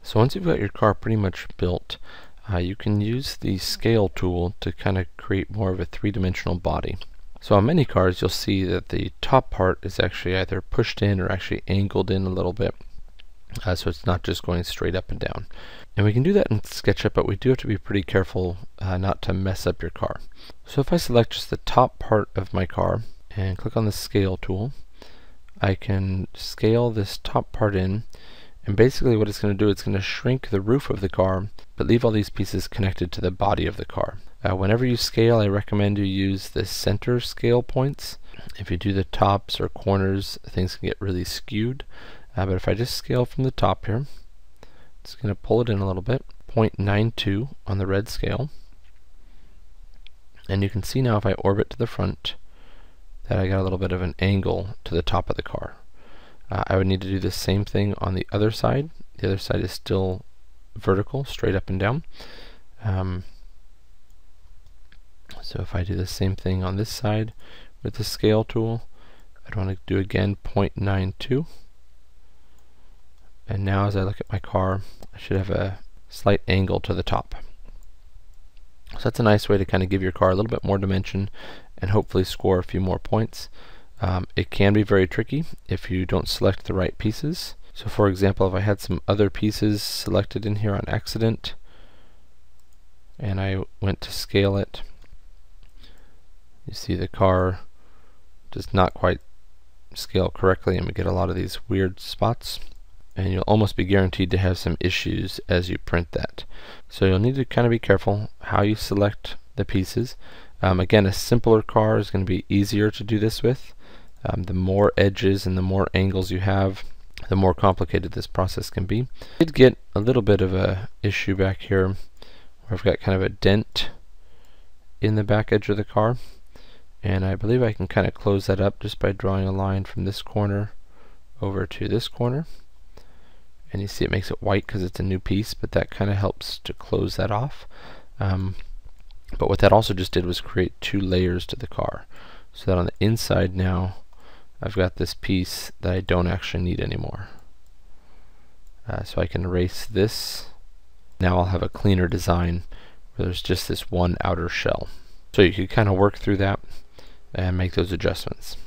So once you've got your car pretty much built, you can use the scale tool to kind of create more of a three-dimensional body. So on many cars you'll see that the top part is actually either pushed in or actually angled in a little bit, so it's not just going straight up and down. And we can do that in SketchUp, but we do have to be pretty careful not to mess up your car. So if I select just the top part of my car and click on the scale tool, I can scale this top part in, and basically what it's going to do, it's going to shrink the roof of the car but leave all these pieces connected to the body of the car. Whenever you scale, I recommend you use the center scale points. If you do the tops or corners, things can get really skewed. But if I just scale from the top here, it's going to pull it in a little bit, 0.92 on the red scale. And you can see now if I orbit to the front that I got a little bit of an angle to the top of the car. I would need to do the same thing on the other side. The other side is still vertical, straight up and down. So if I do the same thing on this side with the scale tool, I'd want to do again 0.92. And now as I look at my car, I should have a slight angle to the top. So that's a nice way to kind of give your car a little bit more dimension and hopefully score a few more points. It can be very tricky if you don't select the right pieces. So for example, if I had some other pieces selected in here on accident and I went to scale it, you see the car does not quite scale correctly and we get a lot of these weird spots. And you'll almost be guaranteed to have some issues as you print that. So you'll need to kind of be careful how you select the pieces. Again, a simpler car is going to be easier to do this with. The more edges and the more angles you have, the more complicated this process can be. I did get a little bit of a issue back here where I've got kind of a dent in the back edge of the car, and I believe I can kind of close that up just by drawing a line from this corner over to this corner. And you see it makes it white because it's a new piece, but that kind of helps to close that off. But what that also just did was create two layers to the car, so that on the inside now I've got this piece that I don't actually need anymore. So I can erase this. Now I'll have a cleaner design where there's just this one outer shell. So you can kind of work through that and make those adjustments.